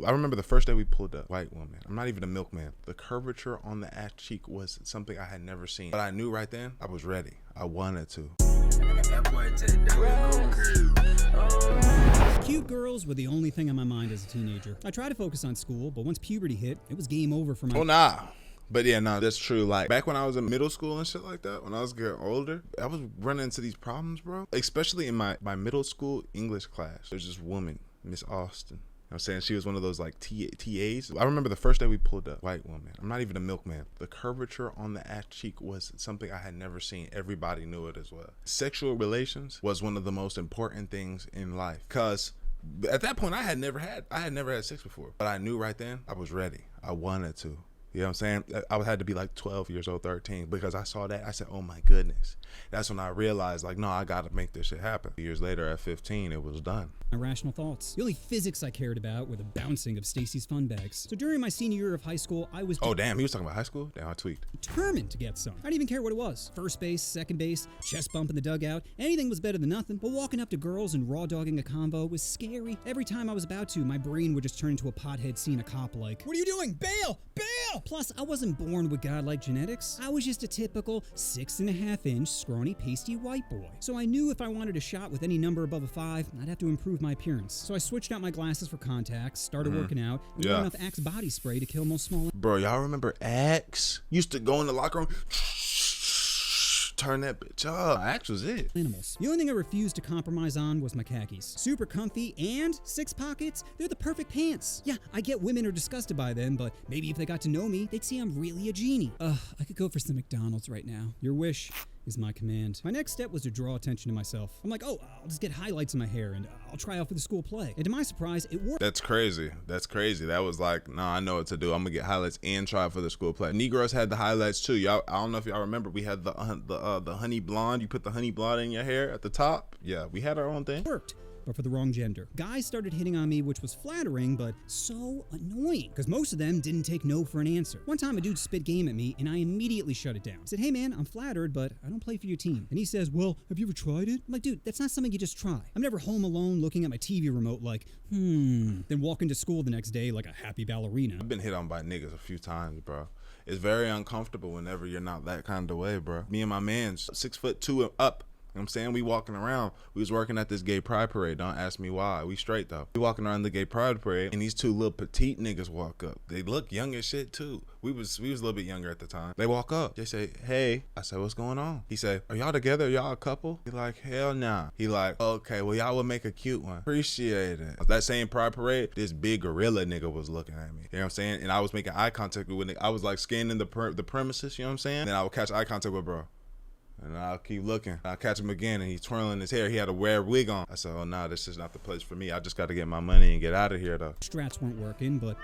I remember the first day we pulled up, white woman. I'm not even a milkman. The curvature on the ass cheek was something I had never seen. But I knew right then I was ready. I wanted to. Cute girls were the only thing on my mind as a teenager. I tried to focus on school, but once puberty hit, it was game over for my... Oh, nah. But yeah, no, that's true. Like, back when I was in middle school and shit like that, when I was getting older, I was running into these problems, bro. Especially in my middle school English class. There's this woman, Miss Austin. You know what I'm saying? She was one of those like TAs. I remember the first day we pulled up, white woman. I'm not even a milkman. The curvature on the ass cheek was something I had never seen. Everybody knew it as well. Sexual relations was one of the most important things in life. Cause at that point I had never had sex before. But I knew right then I was ready. I wanted to. You know what I'm saying? I had to be like 12 years old, 13, because I saw that. I said, oh my goodness. That's when I realized, like, no, I got to make this shit happen. Years later, at 15, it was done. Irrational thoughts. The only physics I cared about were the bouncing of Stacy's fun bags. So during my senior year of high school, I was... Oh, damn. He was talking about high school? Damn, I tweaked. Determined to get some. I didn't even care what it was. First base, second base, chest bump in the dugout. Anything was better than nothing. But walking up to girls and raw dogging a convo was scary. Every time I was about to, my brain would just turn into a pothead seeing a cop like, what are you doing? Bail! Bail! Plus, I wasn't born with godlike genetics. I was just a typical 6.5-inch scrawny pasty white boy. So I knew if I wanted a shot with any number above a 5, I'd have to improve my appearance. So I switched out my glasses for contacts, started working out, and got enough Axe body spray to kill most small... Bro, y'all remember Axe? Used to go in the locker room, turn that bitch up. Axe was it. Animals. The only thing I refused to compromise on was my khakis. Super comfy and 6 pockets, they're the perfect pants. Yeah, I get women are disgusted by them, but maybe if they got to know me, they'd see I'm really a genie. I could go for some McDonald's right now. Your wish is my command. My next step was to draw attention to myself. I'm like, oh, I'll just get highlights in my hair and I'll try out for the school play. And to my surprise, it worked. That's crazy. That's crazy. That was like, nah, I know what to do. I'm gonna get highlights and try out for the school play. Negroes had the highlights too. Y'all, I don't know if y'all remember, we had the honey blonde. You put the honey blonde in your hair at the top. Yeah, we had our own thing. Worked. But for the wrong gender. Guys started hitting on me, which was flattering, but so annoying, because most of them didn't take no for an answer. One time a dude spit game at me, and I immediately shut it down. I said, hey man, I'm flattered, but I don't play for your team. And he says, well, have you ever tried it? I'm like, dude, that's not something you just try. I'm never home alone looking at my TV remote like, then walking to school the next day like a happy ballerina. I've been hit on by niggas a few times, bro. It's very uncomfortable whenever you're not that kind of way, bro. Me and my man's 6'2" and up. You know what I'm saying? We walking around. We was working at this gay pride parade. Don't ask me why. We straight though. We walking around the gay pride parade and these 2 little petite niggas walk up. They look young as shit too. We was a little bit younger at the time. They walk up. They say, hey. I said, what's going on? He said, are y'all together? Are y'all a couple? He like, hell nah. He like, okay, well y'all would make a cute one. Appreciate it. That same pride parade, this big gorilla nigga was looking at me. You know what I'm saying? And I was making eye contact with nigga. I was like scanning the premises, you know what I'm saying? Then I would catch eye contact with bro. And I'll keep looking. I'll catch him again and he's twirling his hair. He had a wear wig on. I said, oh, nah, this is not the place for me. I just got to get my money and get out of here, though. Strats weren't working, but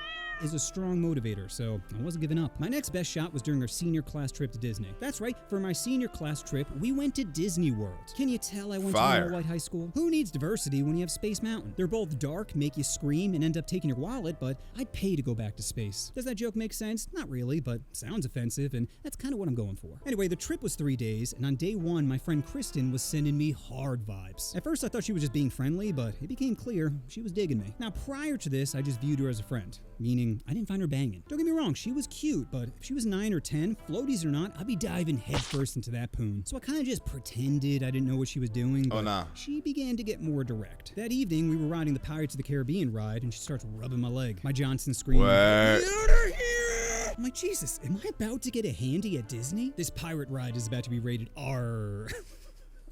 is a strong motivator, so I wasn't giving up. My next best shot was during our senior class trip to Disney. That's right, for my senior class trip, we went to Disney World. Can you tell I went to an all-white high school? Who needs diversity when you have Space Mountain? They're both dark, make you scream, and end up taking your wallet, but I'd pay to go back to space. Does that joke make sense? Not really, but sounds offensive, and that's kind of what I'm going for. Anyway, the trip was 3 days, and on day 1, my friend Kristen was sending me hard vibes. At first, I thought she was just being friendly, but it became clear she was digging me. Now, prior to this, I just viewed her as a friend, meaning I didn't find her banging. Don't get me wrong, she was cute, but if she was 9 or 10, floaties or not, I'd be diving headfirst into that poon. So I kind of just pretended I didn't know what she was doing, but she began to get more direct. That evening, we were riding the Pirates of the Caribbean ride, and she starts rubbing my leg. My Johnson screaming, "Get out of here!" I'm like, Jesus, am I about to get a handy at Disney? This pirate ride is about to be rated R.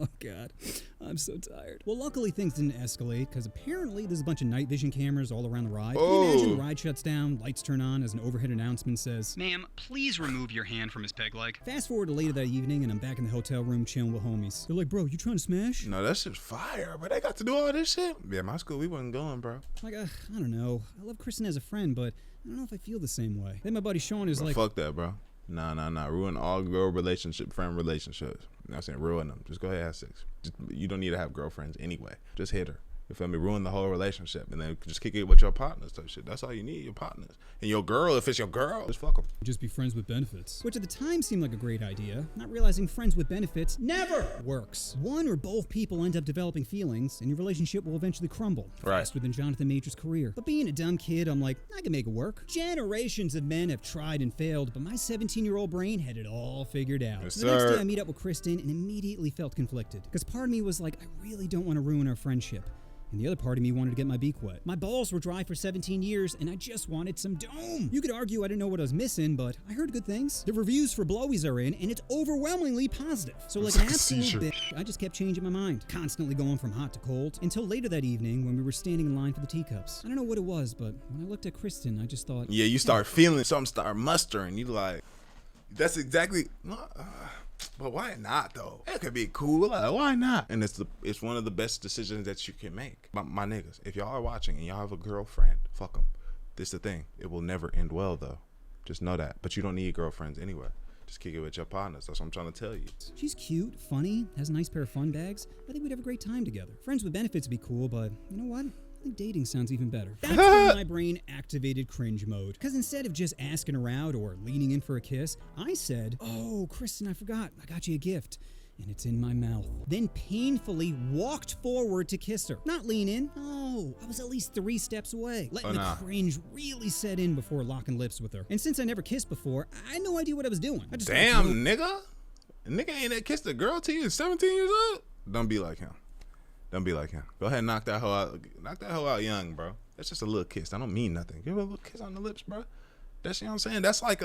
Oh God, I'm so tired. Well, luckily things didn't escalate because apparently there's a bunch of night vision cameras all around the ride. Can you imagine the ride shuts down, lights turn on as an overhead announcement says, "Ma'am, please remove your hand from his peg leg." Fast forward to later that evening and I'm back in the hotel room chilling with homies. They're like, bro, you trying to smash? No, that shit's fire, but they got to do all this shit? Yeah, my school, we wasn't going, bro. Like, I don't know. I love Kristen as a friend, but I don't know if I feel the same way. Then my buddy Sean is like, fuck that, bro. Nah. Ruin all girl friend relationships. You know what I'm saying? Ruin them. Just go ahead and have sex. You don't need to have girlfriends anyway. Just hit her. You feel me? Ruin the whole relationship, and then just kick it with your partners type shit. That's all you need, your partners. And your girl, if it's your girl, just fuck them. Just be friends with benefits. Which at the time seemed like a great idea, not realizing friends with benefits never works. One or both people end up developing feelings, and your relationship will eventually crumble. Right. Faster than Jonathan Major's career. But being a dumb kid, I'm like, I can make it work. Generations of men have tried and failed, but my 17-year-old brain had it all figured out. Yes, So the next sir. day I meet up with Kristen and immediately felt conflicted. Because part of me was like, I really don't want to ruin our friendship. And the other part of me wanted to get my beak wet. My balls were dry for 17 years, and I just wanted some dome. You could argue I didn't know what I was missing, but I heard good things. The reviews for Blowies are in, and it's overwhelmingly positive. So like an absolute bitch, I just kept changing my mind, constantly going from hot to cold, until later that evening when we were standing in line for the teacups. I don't know what it was, but when I looked at Kristen, I just thought... Yeah, you start feeling something, start mustering. You like, that's exactly... But why not though? It could be cool. Like, why not? And it's one of the best decisions that you can make. My niggas, if y'all are watching and y'all have a girlfriend, fuck them. This the thing. It will never end well though. Just know that. But you don't need girlfriends anyway. Just kick it with your partners. That's what I'm trying to tell you. She's cute, funny, has a nice pair of fun bags. I think we'd have a great time together. Friends with benefits would be cool, but you know what? I think dating sounds even better. That's when my brain activated cringe mode. Because instead of just asking her out or leaning in for a kiss, I said, oh, Kristen, I forgot. I got you a gift. And it's in my mouth. Then painfully walked forward to kiss her. Not lean in. No, I was at least 3 steps away. Letting the cringe really set in before locking lips with her. And since I never kissed before, I had no idea what I was doing. I just Damn, nigga. A nigga ain't that kissed a girl till you 17 years old? Don't be like him. Don't be like him. Go ahead and knock that hoe out. Knock that hoe out young, bro. That's just a little kiss. That don't mean nothing. Give her a little kiss on the lips, bro. That's, you know what I'm saying?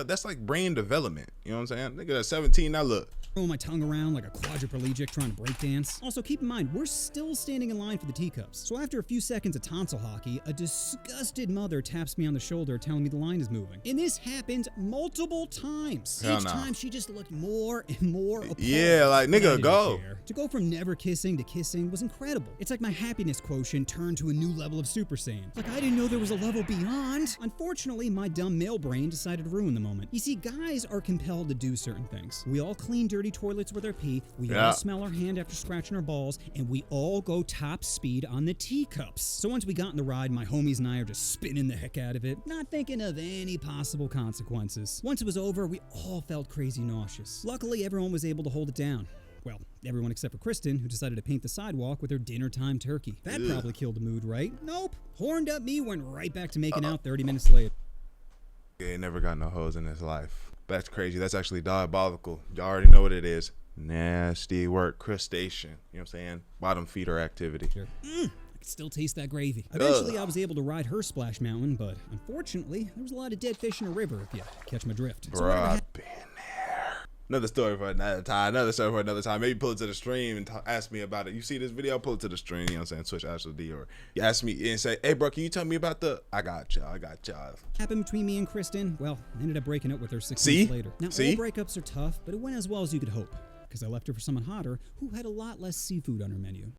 That's like brain development. You know what I'm saying? Nigga at 17, now look. Throwing my tongue around like a quadriplegic trying to break dance. Also, keep in mind, we're still standing in line for the teacups. So after a few seconds of tonsil hockey, a disgusted mother taps me on the shoulder telling me the line is moving. And this happened multiple times. Each time she just looked more and more appalled. Yeah, like, nigga, go. To go from never kissing to kissing was incredible. It's like my happiness quotient turned to a new level of Super Saiyan. Like I didn't know there was a level beyond. Unfortunately, my dumb male brain decided to ruin the moment. You see, guys are compelled to do certain things. We all clean dirty toilets with our pee, we all smell our hand after scratching our balls, and we all go top speed on the teacups. So once we got in the ride, my homies and I are just spinning the heck out of it, not thinking of any possible consequences. Once it was over, we all felt crazy nauseous. Luckily, everyone was able to hold it down. Well, everyone except for Kristen, who decided to paint the sidewalk with her dinner time turkey. That probably killed the mood, right? Nope. Horned up me went right back to making out 30 minutes later. He ain't never got no hoes in his life. That's crazy. That's actually diabolical. Y'all already know what it is. Nasty work. Crustacean. You know what I'm saying? Bottom feeder activity. Sure. I could still taste that gravy. Eventually, I was able to ride her splash mountain, but unfortunately, there was a lot of dead fish in a river, if you catch my drift. Bro, I've been there. Another story for another time. Maybe pull it to the stream and ask me about it. You see this video? Pull it to the stream. You know what I'm saying? Switch Astral Dior. You ask me and say, hey, bro, can you tell me about the... I got y'all. Happened between me and Kristen? Well, I ended up breaking up with her 6 months later. Now, all breakups are tough, but it went as well as you could hope. Because I left her for someone hotter who had a lot less seafood on her menu.